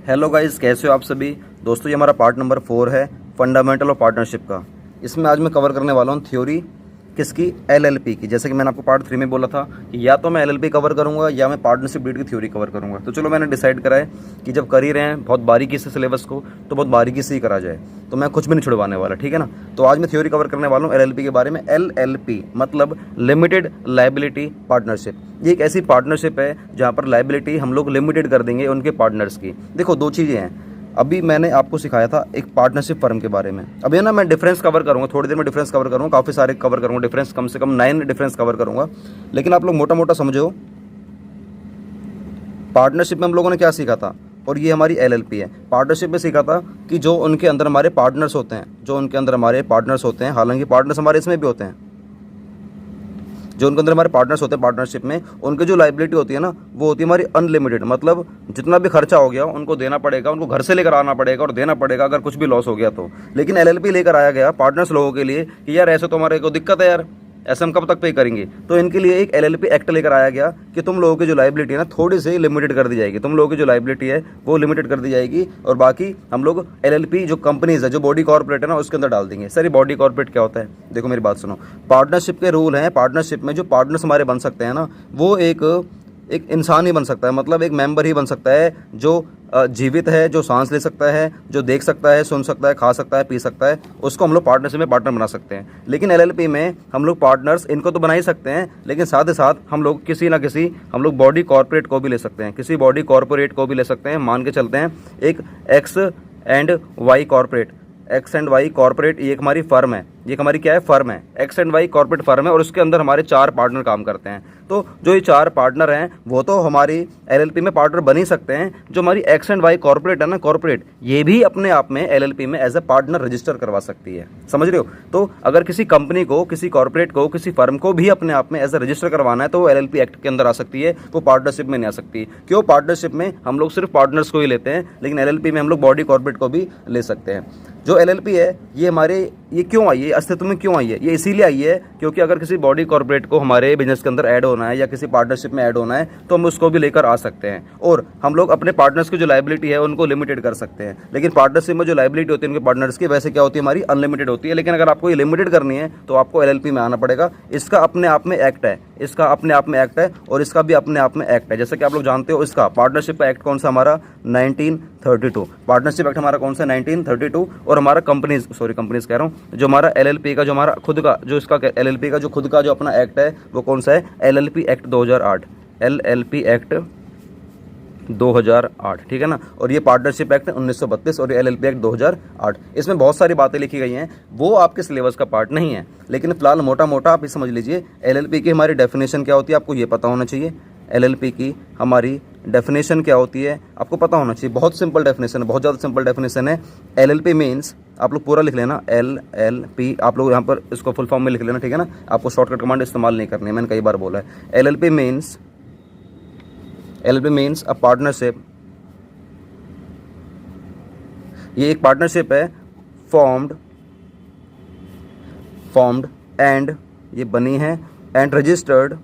Hello guys, कैसे हो आप सभी दोस्तों। ये हमारा पार्ट नंबर 4 है फंडामेंटल ऑफ पार्टनरशिप का। इसमें आज मैं कवर करने वाला हूँ थ्योरी किसकी, एलएलपी की। जैसे कि मैंने आपको पार्ट 3 में बोला था कि या तो मैं एलएलपी कवर करूँगा या मैं पार्टनरशिप डीड की थ्योरी कवर करूँगा। तो चलो मैंने डिसाइड करा है कि जब कर ही रहे हैं बहुत बारीकी से सिलेबस को, तो बहुत बारीकी से ही करा जाए, तो मैं कुछ भी नहीं छुड़वाने वाला, ठीक है ना। तो आज मैं थ्योरी कवर करने वाला हूँ एलएलपी के बारे में। एलएलपी मतलब लिमिटेड लायबिलिटी पार्टनरशिप। ये एक ऐसी पार्टनरशिप है जहाँ पर लायबिलिटी हम लोग लिमिटेड कर देंगे उनके पार्टनर्स की। देखो, दो चीज़ें हैं। अभी मैंने आपको सिखाया था एक पार्टनरशिप फर्म के बारे में। अभी है ना, मैं डिफरेंस कवर करूंगा, थोड़ी देर में डिफरेंस कवर करूंगा, काफ़ी सारे कवर करूंगा डिफरेंस, कम से कम 9 डिफरेंस कवर करूंगा। लेकिन आप लोग मोटा मोटा समझो, पार्टनरशिप में हम लोगों ने क्या सीखा था, और ये हमारी एलएलपी है। पार्टनरशिप में सीखा था कि जो उनके अंदर हमारे पार्टनर्स होते हैं, जो उनके अंदर हमारे पार्टनर्स होते हैं, हालांकि पार्टनर्स हमारे इसमें भी होते हैं, जो उनके अंदर हमारे पार्टनर्स होते हैं पार्टनरशिप में, उनकी जो लाइबिलिटी होती है ना, वो होती है हमारी अनलिमिटेड। मतलब जितना भी खर्चा हो गया उनको देना पड़ेगा, उनको घर से लेकर आना पड़ेगा और देना पड़ेगा अगर कुछ भी लॉस हो गया तो। लेकिन एलएलपी लेकर आया गया पार्टनर्स लोगों के लिए कि यार ऐसे तो हमारे को दिक्कत है यार, ऐसे हम कब तक पे करेंगे। तो इनके लिए एक एलएलपी एक्ट लेकर आया गया कि तुम लोगों की जो लाइबिलिटी है ना, थोड़ी सी लिमिटेड कर दी जाएगी। तुम लोगों की जो लाइबिलिटी है वो लिमिटेड कर दी जाएगी, और बाकी हम लोग एलएलपी जो कंपनीज है, जो बॉडी कॉर्पोरेट है ना, उसके अंदर डाल देंगे। सर, ये बॉडी कॉर्पोरेट क्या होता है? देखो मेरी बात सुनो। पार्टनरशिप के रूल हैं। पार्टनरशिप में जो पार्टनर्स हमारे बन सकते हैं ना, वो एक इंसान ही बन सकता है, मतलब एक मेंबर ही बन सकता है जो जीवित है, जो सांस ले सकता है, जो देख सकता है, सुन सकता है, खा सकता है, पी सकता है, उसको हम लोग पार्टनरशिप में पार्टनर बना सकते हैं। लेकिन एलएलपी में हम लोग पार्टनर्स इनको तो बना ही सकते हैं, लेकिन साथ ही साथ हम लोग किसी ना किसी हम लोग बॉडी कॉर्पोरेट को भी ले सकते हैं, किसी बॉडी कॉर्पोरेट को भी ले सकते हैं। मान के चलते हैं एक X and Y corporate, X and Y corporate, ये एक हमारी फर्म है। ये हमारी क्या है? फर्म है, X and Y corporate firm है, और उसके अंदर हमारे 4 पार्टनर काम करते हैं। तो जो ये 4 पार्टनर हैं वो तो हमारी एलएलपी में पार्टनर बन ही सकते हैं। जो हमारी एक्स एंड वाई कॉर्पोरेट है ना, कॉर्पोरेट, ये भी अपने आप में एलएलपी में एज ए पार्टनर रजिस्टर करवा सकती है। समझ रहे हो? तो अगर किसी कंपनी को, किसी कॉर्पोरेट को, किसी फर्म को भी अपने आप में एज ए रजिस्टर करवाना है तो वो एलएलपी एक्ट के अंदर आ सकती है, वो पार्टनरशिप में नहीं आ सकती। क्यों? पार्टनरशिप में हम लोग सिर्फ पार्टनर्स को ही लेते हैं, लेकिन एलएलपी में हम लोग बॉडी कॉर्पोरेट को भी ले सकते हैं। जो एलएलपी है ये हमारे, ये क्यों आई है, अस्तित्व में क्यों आई है? ये इसीलिए आई है क्योंकि अगर किसी बॉडी कॉर्पोरेट को हमारे बिजनेस के अंदर ऐड होना है या किसी पार्टनरशिप में ऐड होना है तो हम उसको भी लेकर आ सकते हैं, और हम लोग अपने पार्टनर्स की जो लाइबिलिटी है उनको लिमिटेड कर सकते हैं। लेकिन पार्टनरशिप में जो लाइबिलिटी होती है उनके पार्टनर्स की, वैसे क्या होती है, हमारी अनलिमिटेड होती है। लेकिन अगर आपको ये लिमिटेड करनी है तो आपको एलएलपी में आना पड़ेगा। इसका अपने आप में एक्ट है, इसका अपने आप में एक्ट है, और इसका भी अपने आप में एक्ट है। जैसे कि आप लोग जानते हो, इसका पार्टनरशिप का एक्ट कौन सा हमारा? 1932। पार्टनरशिप एक्ट हमारा कौन सा? 1932। और हमारा कंपनीज कह रहा हूँ, जो हमारा एलएलपी का, जो हमारा खुद का, जो इसका एलएलपी का जो खुद का जो अपना एक्ट है वो कौन सा है? LLP act 2008। एलएलपी एक्ट 2008, ठीक है ना। और ये पार्टनरशिप एक्ट 1932 और ये एलएलपी एक्ट 2008। इसमें बहुत सारी बातें लिखी गई हैं, वो आपके सिलेबस का पार्ट नहीं है, लेकिन फिलहाल मोटा मोटा आप ये समझ लीजिए। एलएलपी की हमारी डेफिनेशन क्या होती है आपको ये पता होना चाहिए। एलएलपी की हमारी डेफिनेशन क्या होती है आपको पता होना चाहिए। बहुत सिंपल डेफिनेशन है, बहुत ज़्यादा सिंपल डेफिनेशन है। एलएलपी मीन्स, आप लोग पूरा लिख लेना, एलएलपी, आप लोग यहाँ पर इसको फुल फॉर्म में लिख लेना, ठीक है ना। आपको शॉर्टकट कमांड इस्तेमाल नहीं करनी है, मैंने कई बार बोला है। एलएलपी मीन्स अ पार्टनरशिप, ये एक पार्टनरशिप है फॉर्म्ड एंड, ये बनी है, and registered,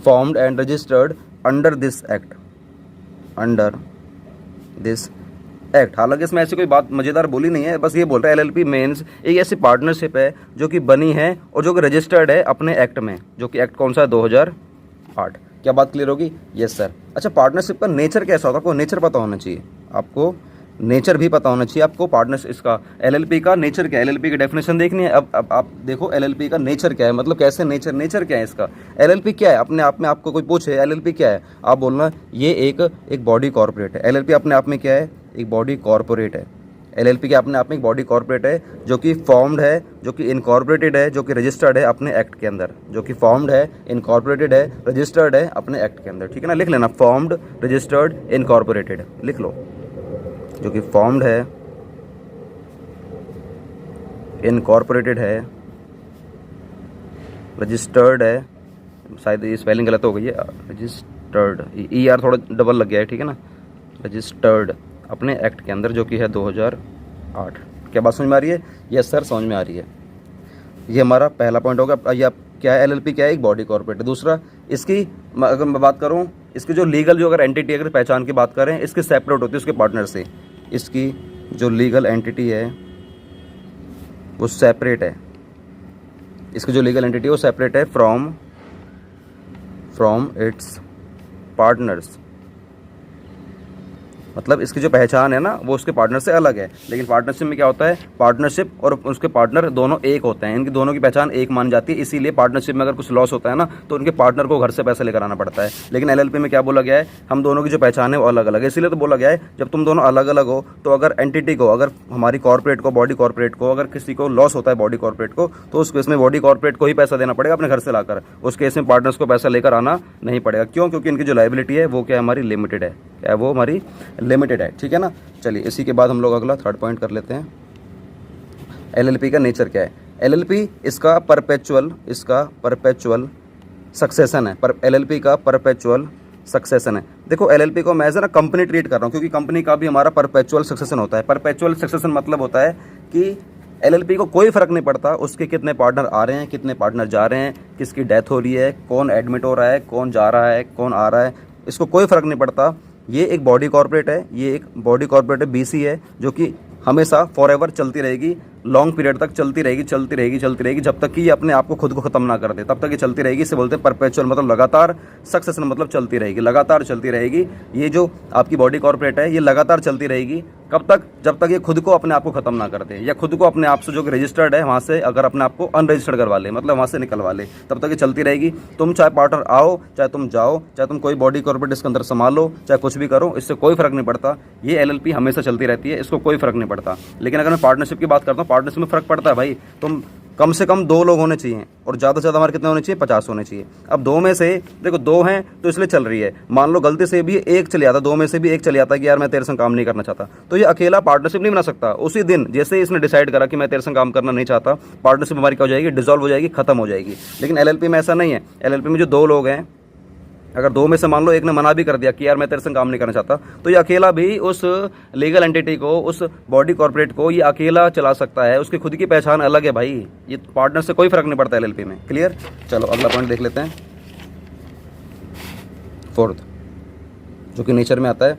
formed and registered under this act, हालांकि इसमें ऐसी कोई बात मज़ेदार बोली नहीं है, बस ये बोल रहा है एलएलपी मीन्स एक ऐसी पार्टनरशिप है जो कि बनी है और जो कि रजिस्टर्ड है अपने एक्ट में, जो कि एक्ट कौन सा है? 2008। क्या बात क्लियर होगी? Yes sir. अच्छा, पार्टनरशिप का नेचर कैसा होता है? आपको नेचर पता होना चाहिए, आपको नेचर भी पता होना चाहिए आपको। पार्टनरशिप, इसका एलएलपी का नेचर क्या है? एलएलपी की डेफिनेशन देखनी है। अब आप देखो एलएलपी का नेचर क्या है, मतलब कैसे नेचर क्या है इसका? एलएलपी क्या है अपने आप में? आपको कोई पूछे एलएलपी क्या है, आप बोलना ये एक बॉडी कॉर्पोरेट है। एलएलपी अपने आप में क्या है? एक बॉडी कॉर्पोरेट है। एलएलपी के अपने आप में एक बॉडी कॉर्पोरेट है जो कि फॉर्म्ड है, जो कि इनकॉर्पोरेटेड है, जो कि रजिस्टर्ड है अपने एक्ट के अंदर, जो कि फॉर्म्ड है, इनकॉर्पोरेटेड है, रजिस्टर्ड है अपने एक्ट के अंदर, ठीक है ना। लिख लेना, फॉर्म्ड, रजिस्टर्ड, इनकॉर्पोरेटेड, लिख लो। जो कि फॉर्म्ड है, इनकॉर्पोरेटेड है, रजिस्टर्ड है, शायद ये स्पेलिंग गलत हो गई है, रजिस्टर्ड, ER थोड़ा डबल लग गया है, ठीक है ना। रजिस्टर्ड अपने एक्ट के अंदर, जो कि है 2008। क्या बात समझ में आ रही है? यस सर, समझ में आ रही है। ये हमारा पहला पॉइंट होगा। ये क्या है? एलएलपी क्या है? एक बॉडी कॉर्पोरेट है। दूसरा, इसकी अगर मैं बात करूँ, इसकी जो लीगल जो अगर एंटिटी अगर पहचान की बात करें, इसकी सेपरेट होती है उसके पार्टनर से। इसकी जो लीगल एंटिटी है वो सेपरेट है, इसकी जो लीगल एंटिटी है वो सेपरेट है फ्रॉम इट्स पार्टनर्स। मतलब इसकी जो पहचान है ना वो उसके पार्टनर से अलग है। लेकिन पार्टनरशिप में क्या होता है, पार्टनरशिप और उसके पार्टनर दोनों एक होते हैं, इनकी दोनों की पहचान एक मान जाती है। इसीलिए पार्टनरशिप में अगर कुछ लॉस होता है ना तो उनके पार्टनर को घर से पैसा लेकर आना पड़ता है। लेकिन एलएलपी में क्या बोला गया है, हम दोनों की जो पहचान है वो अलग अलग है। इसीलिए तो बोला गया है जब तुम दोनों अलग अलग हो तो अगर एंटिटी को, अगर हमारी कॉर्पोरेट को, बॉडी कॉर्पोरेट को अगर किसी को लॉस होता है बॉडी कॉर्पोरेट को, तो उस केस में बॉडी कॉर्पोरेट को ही पैसा देना पड़ेगा अपने घर से लाकर। उस केस में पार्टनर्स को पैसा लेकर आना नहीं पड़ेगा। क्यों? क्योंकि इनकी जो लायबिलिटी है वो क्या है, हमारी लिमिटेड है। क्या है वो? हमारी लिमिटेड है। ठीक है ना। चलिए इसी के बाद हम लोग अगला थर्ड पॉइंट कर लेते हैं। एलएलपी का नेचर क्या है? एलएलपी इसका परपेचुअल सक्सेशन है। पर एलएलपी का परपेचुअल सक्सेशन है। देखो एलएलपी को मैं ना कंपनी ट्रीट कर रहा हूँ क्योंकि कंपनी का भी हमारा परपेचुअल सक्सेशन होता है। परपेचुअल सक्सेशन मतलब होता है कि एलएलपी को कोई फ़र्क नहीं पड़ता उसके कितने पार्टनर आ रहे हैं, कितने पार्टनर जा रहे हैं, किसकी डेथ हो रही है, कौन एडमिट हो रहा है, कौन जा रहा है, कौन आ रहा है, इसको कोई फ़र्क नहीं पड़ता। ये एक बॉडी कॉर्पोरेट है, ये एक बॉडी कॉर्पोरेट है, बीसी है, जो कि हमेशा फॉरएवर चलती रहेगी, लॉन्ग पीरियड तक चलती रहेगी जब तक कि ये अपने आप को खुद को ख़त्म ना कर दे, तब तक ये चलती रहेगी। इसे बोलते हैं परपेचुअल, मतलब लगातार। सक्सेशन मतलब चलती रहेगी, लगातार चलती रहेगी। ये जो आपकी बॉडी कॉर्पोरेट है ये लगातार चलती रहेगी। कब तक? जब तक ये खुद को अपने आप को ख़त्म ना कर दे, या खुद को अपने आप से जो रजिस्टर्ड है वहाँ से अगर अपने आप को अनरजिस्टर्ड करवा ले, मतलब वहाँ से निकलवा ले, तब तक ये चलती रहेगी। तुम चाहे पार्टनर आओ, चाहे तुम जाओ, चाहे तुम कोई बॉडी कॉर्पोरेट इसके अंदर संभालो, चाहे कुछ भी करो, इससे कोई फ़र्क नहीं पड़ता। ये एलएलपी हमेशा चलती रहती है, इसको कोई फ़र्क नहीं पड़ता। लेकिन अगर मैं पार्टनरशिप की बात करता हूँ, पार्टनरशिप में फ़र्क पड़ता है भाई। तुम कम से कम 2 लोग होने चाहिए और ज़्यादा से ज़्यादा हमारे कितने होने चाहिए? 50 होने चाहिए। अब 2 में से देखो 2 हैं तो इसलिए चल रही है। मान लो गलती से भी एक चले जाता, 2 में से भी एक चले जाता कि यार मैं तेरे संग काम नहीं करना चाहता, तो ये अकेला पार्टनरशिप नहीं बना सकता। उसी दिन जैसे इसने डिसाइड करा कि मैं तेरे संग काम करना नहीं चाहता, पार्टनरशिप हमारी क्या हो जाएगी? डिसॉल्व हो जाएगी, खत्म हो जाएगी। लेकिन एलएलपी में ऐसा नहीं है। एलएलपी में जो 2 लोग हैं, अगर 2 में से मान लो एक ने मना भी कर दिया कि यार मैं तेरे संग काम नहीं करना चाहता, तो ये अकेला भी उस लीगल एंटिटी को, उस बॉडी कॉर्पोरेट को ये अकेला चला सकता है। उसकी खुद की पहचान अलग है भाई, ये पार्टनर से कोई फर्क नहीं पड़ता एलएलपी में। क्लियर? चलो अगला पॉइंट देख लेते हैं, फोर्थ, जो कि नेचर में आता है।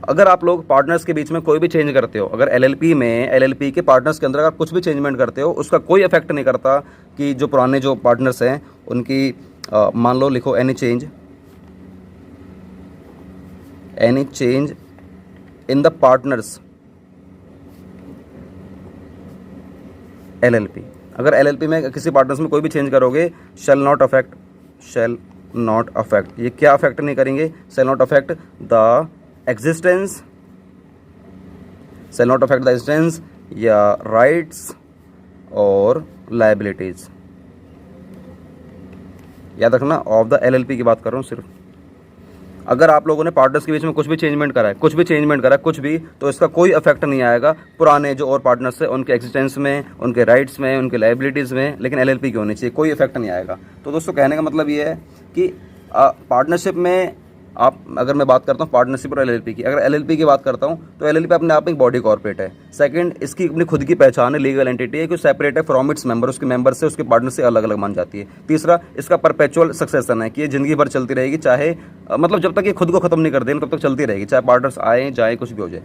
अगर आप लोग पार्टनर्स के बीच में कोई भी चेंज करते हो, अगर एलएलपी के पार्टनर्स के अंदर अगर कुछ भी चेंजमेंट करते हो, उसका कोई इफेक्ट नहीं करता कि जो पुराने जो पार्टनर्स हैं उनकी, मान लो लिखो any change in the partners LLP. अगर एलएलपी में किसी पार्टनर्स में कोई भी चेंज करोगे, शैल नॉट अफेक्ट, ये क्या अफेक्ट नहीं करेंगे? Shall not affect the existence या राइट्स और लायबिलिटीज। याद रखना, ऑफ द एलएलपी की बात कर रहा हूँ सिर्फ। अगर आप लोगों ने पार्टनर्स के बीच में कुछ भी चेंजमेंट करा है, तो इसका कोई इफेक्ट नहीं आएगा पुराने जो और पार्टनर्स है उनके एग्जिस्टेंस में, उनके राइट्स में, उनके लायबिलिटीज़ में। लेकिन एलएलपी की होनी चाहिए, कोई इफेक्ट नहीं आएगा। तो दोस्तों कहने का मतलब ये है कि पार्टनरशिप में आप, अगर मैं बात करता हूँ पार्टनरशिप और एलएलपी की, अगर एलएलपी की बात करता हूँ तो एलएलपी अपने आप में एक बॉडी कॉर्पोरेट है। सेकंड, इसकी अपनी खुद की पहचान है, लीगल एंटिटी है, कि सेपरेट है फ्रॉम इट्स मेंबर, उसके मेंबर से, उसके पार्टनर से अलग अलग मान जाती है। तीसरा, इसका परपेचुअल सक्सेशन है कि ये जिंदगी भर चलती रहेगी, चाहे मतलब जब तक ये खुद को खत्म नहीं कर देना तब तक चलती रहेगी, चाहे पार्टनर्स आए जाए कुछ भी हो जाए।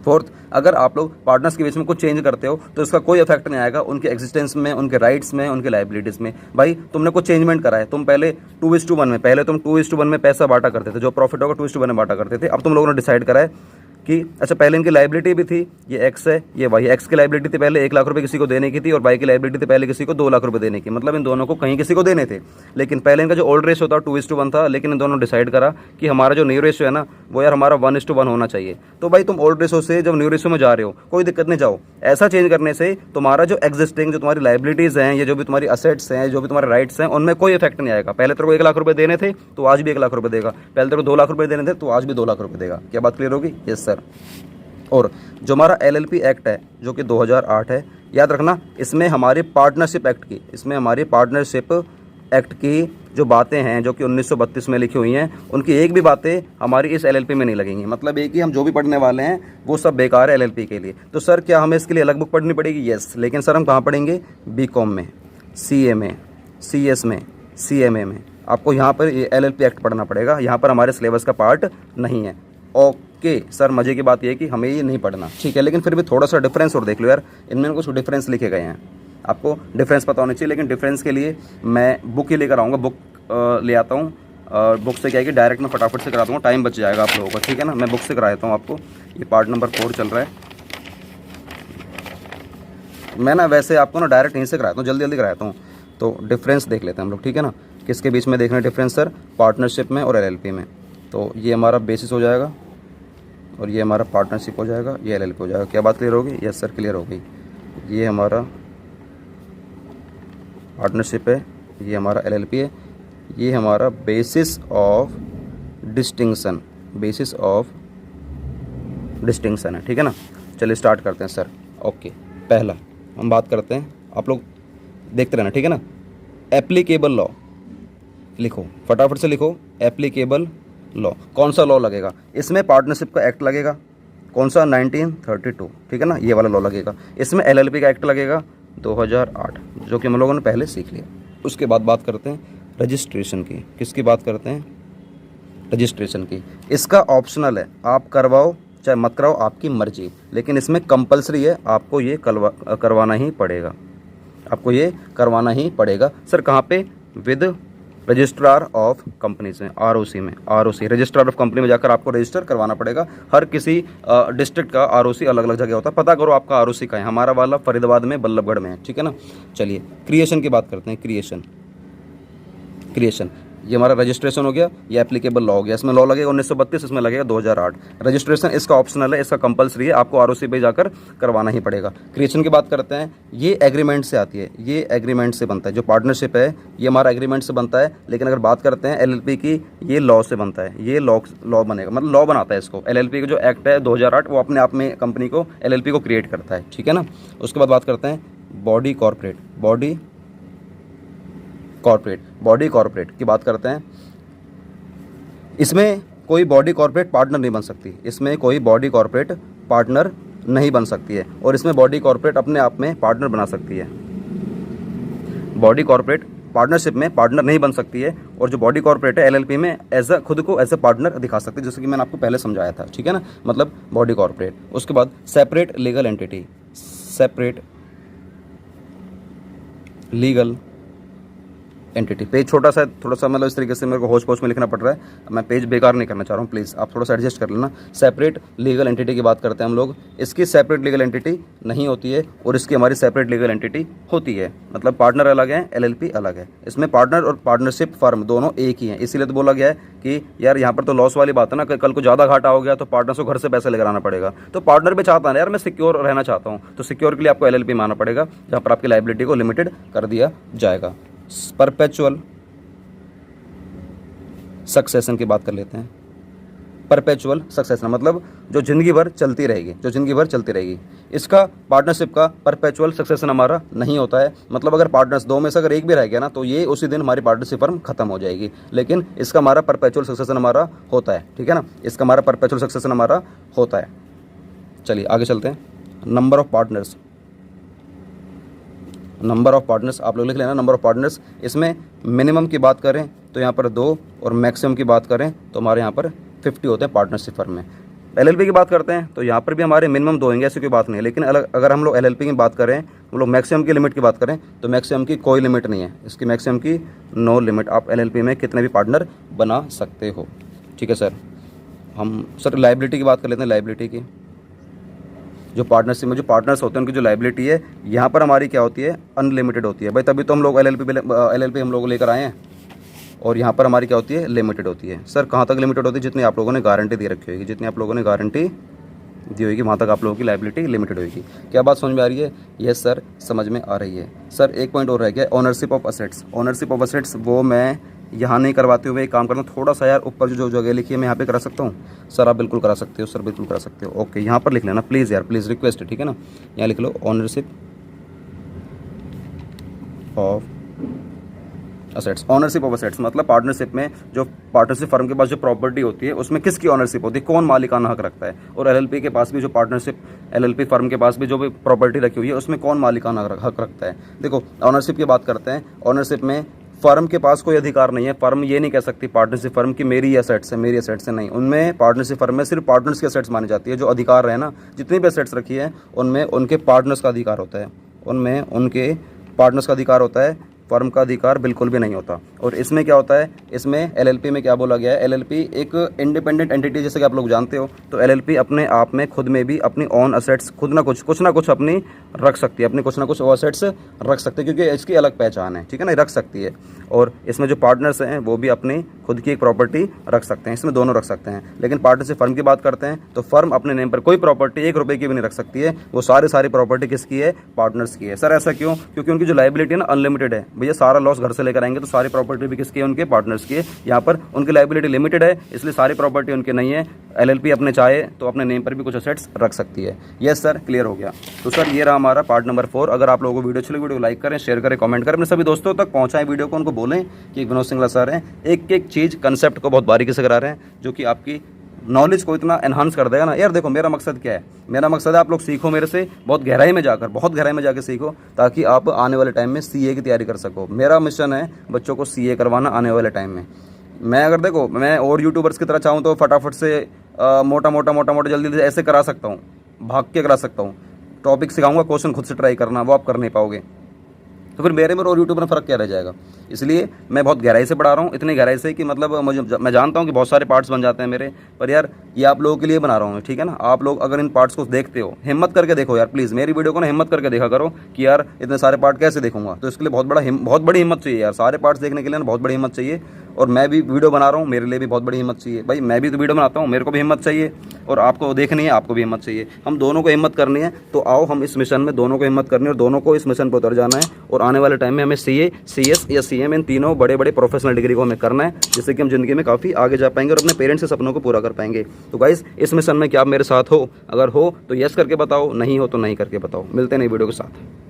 फोर्थ, अगर आप लोग पार्टनर्स के बीच में कुछ चेंज करते हो तो इसका कोई इफेक्ट नहीं आएगा उनके एग्जिस्टेंस में, उनके राइट्स में, उनके लायबिलिटीज़ में। भाई तुमने कुछ चेंजमेंट करा है, तुम पहले 2:1 में, पहले तुम 2:1 में पैसा बांटा करते थे, जो प्रॉफिट होगा 2:1 में बांटा करते थे। अब तुम लोगों ने डिसाइड करा है कि अच्छा पहले इनकी लायबिलिटी भी थी, ये एक्स है, ये वाई। एक्स की लायबिलिटी थी पहले 1 लाख रुपए किसी को देने की थी, और वाई की लायबिलिटी थी पहले किसी को 2 लाख रुपए देने की, मतलब इन दोनों को कहीं किसी को देने थे। लेकिन पहले इनका जो ओल्ड रेशियो था 2:1 था, लेकिन इन दोनों डिसाइड करा कि हमारा जो न्यू रेशियो है ना वो यार हमारा 1:1 होना चाहिए। तो भाई तुम ओल्ड रेशियो से जब न्यू रेशियो में जा रहे हो, कोई दिक्कत नहीं, जाओ। ऐसा चेंज करने से तुम्हारा जो एग्जिस्टिंग, जो तुम्हारी लायबिलिटीज़ हैं, या जो भी तुम्हारी असेट्स हैं, जो भी तुम्हारे राइट्स हैं, उनमें कोई इफेक्ट नहीं आएगा। पहले तेरे को 1 लाख रुपए देने थे तो आज भी 1 लाख रुपए देगा, पहले तेरे को 2 लाख रुपए देने थे तो आज भी 2 लाख रुपए देगा। क्या बात क्लियर होगी? Yes sir. और जो हमारा एलएलपी एक्ट है जो कि 2008 है, याद रखना, इसमें हमारी पार्टनरशिप एक्ट की जो बातें हैं जो कि 1932 में लिखी हुई हैं, उनकी एक भी बातें हमारी इस एलएलपी में नहीं लगेंगी। मतलब एक ही, हम जो भी पढ़ने वाले हैं वो सब बेकार है एलएलपी के लिए। तो सर क्या हमें इसके लिए अलग बुक पढ़नी पड़ेगी? यस। लेकिन सर हम कहाँ पढ़ेंगे? बीकॉम में, सीए में, सीएस में, सीएमए में, आपको यहाँ पर ये LLP एक्ट पढ़ना पड़ेगा, यहाँ पर हमारे सिलेबस का पार्ट नहीं है। ओके सर, मज़े की बात यह है कि हमें ये नहीं पढ़ना, ठीक है, लेकिन फिर भी थोड़ा सा डिफरेंस और देख लो यार, इनमें कुछ डिफरेंस लिखे गए हैं, आपको डिफरेंस पता होना चाहिए। लेकिन डिफरेंस के लिए मैं बुक ही लेकर आऊँगा, बुक ले आता हूँ, और बुक से क्या है कि डायरेक्ट मैं फटाफट से करा दूँगा, टाइम बच जाएगा आप लोगों का, ठीक है ना। मैं बुक से करा देता हूँ आपको। ये पार्ट नंबर 4 चल रहा है। मैं ना वैसे आपको ना डायरेक्ट यहीं से कराता हूँ, जल्दी जल्दी कराता हूँ। तो डिफरेंस देख लेते हैं हम लोग, ठीक है ना। किसके बीच में देखना है डिफरेंस सर? पार्टनरशिप में और LLP में। तो ये हमारा बेसिस हो जाएगा और ये हमारा पार्टनरशिप हो जाएगा, ये LLP हो जाएगा। क्या बात क्लियर होगी? यस सर, क्लियर हो गई। ये हमारा पार्टनरशिप है, ये हमारा LLP है, ये हमारा basis of distinction, basis of distinction है, ठीक है ना। चलिए स्टार्ट करते हैं सर। ओके, पहला हम बात करते हैं, आप लोग देखते रहना, ठीक है ना। एप्लीकेबल लॉ लिखो, फटाफट से लिखो। एप्लीकेबल लॉ, कौन सा लॉ लगेगा इसमें? पार्टनरशिप का एक्ट लगेगा, कौन सा? 1932, ठीक है ना, ये वाला लॉ लगेगा। इसमें LLP का एक्ट लगेगा 2008, जो कि हम लोगों ने पहले सीख लिया। उसके बाद बात करते हैं रजिस्ट्रेशन की। किसकी बात करते हैं? रजिस्ट्रेशन की। इसका ऑप्शनल है, आप करवाओ चाहे मत कराओ, आपकी मर्जी, लेकिन इसमें कंपलसरी है, आपको ये करवाना ही पड़ेगा, आपको ये करवाना ही पड़ेगा। सर कहाँ पे? विद रजिस्ट्रार ऑफ कंपनीज में, ROC में। ROC रजिस्ट्रार ऑफ कंपनी में जाकर आपको रजिस्टर करवाना पड़ेगा। हर किसी डिस्ट्रिक्ट का ROC अलग अलग जगह होता है, पता करो आपका ROC का है। हमारा वाला फरीदाबाद में, बल्लभगढ़ में है, ठीक है ना। चलिए क्रिएशन की बात करते हैं। क्रिएशन ये हमारा रजिस्ट्रेशन हो गया, ये एप्लीकेबल लॉ हो गया। इसमें लॉ लगेगा 1932, इसमें लगेगा 2008। रजिस्ट्रेशन इसका ऑप्शनल है, इसका कंपलसरी है, आपको ROC पे जाकर करवाना ही पड़ेगा। क्रिएशन की बात करते हैं, ये एग्रीमेंट से आती है, ये एग्रीमेंट से बनता है। जो पार्टनरशिप है ये हमारा एग्रीमेंट से बनता है, लेकिन अगर बात करते हैं LLP की, ये लॉ से बनता है, ये लॉ बनेगा, मतलब लॉ बनाता है इसको। LLP का जो एक्ट है 2008, वो अपने आप में कंपनी को, LLP को क्रिएट करता है, ठीक है ना। उसके बाद बात करते हैं बॉडी कॉर्पोरेट की बात करते हैं। इसमें कोई बॉडी कॉर्पोरेट पार्टनर नहीं बन सकती, इसमें कोई बॉडी कॉर्पोरेट पार्टनर नहीं बन सकती है, और इसमें बॉडी कॉर्पोरेट अपने आप में पार्टनर बना सकती है। बॉडी कॉर्पोरेट पार्टनरशिप में पार्टनर नहीं बन सकती है, और जो बॉडी कॉर्पोरेट है LLP में खुद को एज ए पार्टनर दिखा सकती है, जैसे कि मैंने आपको पहले समझाया था, ठीक है ना, मतलब बॉडी कॉर्पोरेट। उसके बाद separate legal entity, separate legal entity. Page छोटा सा, थोड़ा सा मतलब इस तरीके से मेरे को होच पोच में लिखना पड़ रहा है, मैं पेज बेकार नहीं करना चाह रहा हूँ, प्लीज़ आप थोड़ा सा एडजस्ट कर लेना। सेपरेट लीगल एंटिटी की बात करते हैं हम लोग। इसकी सेपरेट लीगल एंटिटी नहीं होती है, और इसकी हमारी सेपरेट लीगल एंटिटी होती है, मतलब पार्टनर अलग है, LLP अलग है। इसमें पार्टनर और पार्टनरशिप फर्म दोनों एक ही हैं, इसीलिए तो बोला गया है कि यार यहाँ पर तो लॉस वाली बात है ना, कि कल को ज़्यादा घाटा हो गया तो पार्टनर को घर से पैसे लेकर आना पड़ेगा। तो पार्टनर भी चाहता है यार मैं सिक्योर रहना चाहता हूँ, तो सिक्योर के लिए आपको LLP मानना पड़ेगा, जहाँ पर आपकी लाइबिलिटी को लिमिटेड कर दिया जाएगा। परपेचुअल सक्सेशन की बात कर लेते हैं। परपेचुअल सक्सेशन मतलब जो ज़िंदगी भर चलती रहेगी, इसका पार्टनरशिप का परपेचुअल सक्सेशन हमारा नहीं होता है। मतलब अगर पार्टनर्स दो में से अगर एक भी रह गया ना, तो ये उसी दिन हमारी पार्टनरशिप फर्म खत्म हो जाएगी, लेकिन इसका हमारा परपेचुअल सक्सेशन हमारा होता है, ठीक है ना, इसका हमारा परपेचुअल सक्सेशन हमारा होता है। चलिए आगे चलते हैं। नंबर ऑफ पार्टनर्स आप लोग लिख लेना, नंबर ऑफ पार्टनर्स। इसमें मिनिमम की बात करें तो यहाँ पर 2, और मैक्सिमम की बात करें तो हमारे यहाँ पर 50 होते हैं पार्टनरशिप फर्म में। LLP की बात करते हैं तो यहाँ पर भी हमारे मिनिमम 2 होंगे, ऐसी कोई बात नहीं है। लेकिन अगर हम लोग LLP की बात करें, हम लोग मैक्सिमम की लिमिट की बात करें, तो मैक्सिमम की कोई लिमिट नहीं है, इसकी मैक्सिमम की नो लिमिट। आप LLP में कितने भी पार्टनर बना सकते हो, ठीक है सर। हम सर लाइबिलिटी की बात कर लेते हैं। लाइबिलिटी की, जो पार्टनरशिप में जो पार्टनर्स होते हैं उनकी जो लाइबिलिटी है यहाँ पर हमारी क्या होती है? अनलिमिटेड होती है भाई, तभी तो हम लोग LLP हम लोग लेकर आए हैं। और यहाँ पर हमारी क्या होती है? लिमिटेड होती है। सर कहाँ तक लिमिटेड होती है? जितनी आप लोगों ने गारंटी दे रखी होगी, जितनी आप लोगों ने गारंटी दी होगी, वहाँ तक आप लोगों की लाइबिलिटी लिमिटेड होगी। क्या बात समझ में आ रही है? यस सर, समझ में आ रही है। सर एक पॉइंट और रह गया, ownership of assets. Ownership of assets वो मैं यहाँ नहीं करवाते हुए एक काम करता हूँ, थोड़ा सा यार ऊपर जो जगह लिखी है मैं यहाँ पे करा सकता हूँ। सर आप बिल्कुल करा सकते हो, सर बिल्कुल करा सकते हो। ओके, यहाँ पर लिख लेना प्लीज़ यार, प्लीज़ रिक्वेस्ट है, ठीक है ना। यहाँ लिख लो ownership of assets. Ownership of assets मतलब पार्टनरशिप में जो पार्टनरशिप फर्म के पास जो प्रॉपर्टी होती है उसमें किसकी ओनरशिप होती है, कौन मालिकाना हक रखता है। और LLP के पास भी जो पार्टनरशिप LLP फर्म के पास भी जो भी प्रॉपर्टी रखी हुई है उसमें कौन मालिकाना हक रखता है। देखो ओनरशिप की बात करते हैं, ओनरशिप में फर्म के पास कोई अधिकार नहीं है। फर्म ये नहीं कह सकती पार्टनरशिप फर्म की मेरी एसेट्स है, मेरी एसेट्स है, नहीं। उनमें पार्टनरशिप फर्म में सिर्फ पार्टनर्स की एसेट्स मानी जाती है। जो अधिकार है ना, जितनी भी एसेट्स रखी है उनमें उनके पार्टनर्स का अधिकार होता है, उनमें उनके पार्टनर्स का अधिकार होता है, फर्म का अधिकार बिल्कुल भी नहीं होता। और इसमें क्या होता है, इसमें एलएलपी में क्या बोला गया है, एलएलपी एक इंडिपेंडेंट एंटिटी, जैसे कि आप लोग जानते हो। तो एलएलपी अपने आप में खुद में भी अपनी ओन असेट्स खुद ना कुछ अपनी रख सकती है, अपनी कुछ ना कुछ वो असेट्स रख सकते हैं, क्योंकि इसकी अलग पहचान है, ठीक है ना, रख सकती है। और इसमें जो पार्टनर्स हैं वो भी अपनी खुद की एक प्रॉपर्टी रख सकते हैं, इसमें दोनों रख सकते हैं। लेकिन पार्टनरशिप फर्म की बात करते हैं तो फर्म अपने नेम पर कोई प्रॉपर्टी 1 रुपये की भी नहीं रख सकती है। वो सारी प्रॉपर्टी किसकी है, पार्टनर्स की है। सर ऐसा क्यों? क्योंकि उनकी जो लायबिलिटी है ना अनलिमिटेड है। भैया सारा लॉस घर से लेकर आएंगे तो सारी प्रॉपर्टी भी किसकी है, उनके पार्टनर्स की है। यहाँ पर उनकी लायबिलिटी लिमिटेड है, इसलिए सारी प्रॉपर्टी उनकी नहीं है। एलएलपी अपने चाहे तो अपने नेम पर भी कुछ असेट्स रख सकती है। यस सर, क्लियर हो गया। तो सर ये रहा हमारा पार्ट नंबर 4। अगर आप लोगों को वीडियो अच्छी लगी, वीडियो लाइक करें, शेयर करें, कमेंट करें, अपने सभी दोस्तों तक पहुंचाएं वीडियो को। उनको बोलें कि विनोद सिंगला सर हैं, एक एक चीज़ कंसेप्ट को बहुत बारीकी से करा रहे हैं, जो कि आपकी नॉलेज को इतना एनहांस कर देगा ना। यार देखो मेरा मकसद क्या है, मेरा मकसद है आप लोग सीखो मेरे से, बहुत गहराई में जाकर सीखो, ताकि आप आने वाले टाइम में सीए की तैयारी कर सको। मेरा मिशन है बच्चों को सीए करवाना आने वाले टाइम में। मैं अगर देखो मैं और यूट्यूबर्स की तरह चाहूँ तो फटाफट से मोटा जल्दी ऐसे करा सकता हूँ, भाग के करा सकता हूँ। टॉपिक सिखाऊंगा, क्वेश्चन खुद से ट्राई करना, वो आप कर नहीं पाओगे। तो फिर मेरे में और यूट्यूब में फ़र्क क्या रह जाएगा। इसलिए मैं बहुत गहराई से पढ़ा रहा हूँ, इतनी गहराई से कि मतलब मैं जानता हूँ कि बहुत सारे पार्ट्स बन जाते हैं मेरे, पर यार ये आप लोगों के लिए बना रहा हूँ, ठीक है ना। आप लोग अगर इन पार्ट्स को देखते हो, हिम्मत करके देखो यार प्लीज़, मेरी वीडियो को ना हिम्मत करके देखा करो कि यार इतने सारे पार्ट कैसे देखूंगा। तो इसके लिए बहुत बड़ी हिम्मत चाहिए यार, सारे पार्ट्स देखने के लिए ना बहुत बड़ी हिम्मत चाहिए। और मैं भी वीडियो बना रहा हूँ, मेरे लिए भी बहुत बड़ी हिम्मत चाहिए। भाई मैं भी तो वीडियो बनाता हूँ, मेरे को भी हिम्मत चाहिए, और आपको देखनी है, आपको भी हिम्मत चाहिए। हम दोनों को हिम्मत करनी है। तो आओ हम इस मिशन में दोनों को हिम्मत करनी है, और दोनों को इस मिशन पर उतर जाना है। और आने वाले टाइम में हमें सीए, सीएस या सीएम, इन तीनों बड़े प्रोफेशनल डिग्री को हमें करना है, जिससे कि हम जिंदगी में काफ़ी आगे जा पाएंगे और अपने पेरेंट्स के सपनों को पूरा कर पाएंगे। तो गाइस इस मिशन में क्या आप मेरे साथ हो? अगर हो तो यस करके बताओ, नहीं हो तो नहीं करके बताओ। मिलते हैं नई वीडियो के साथ।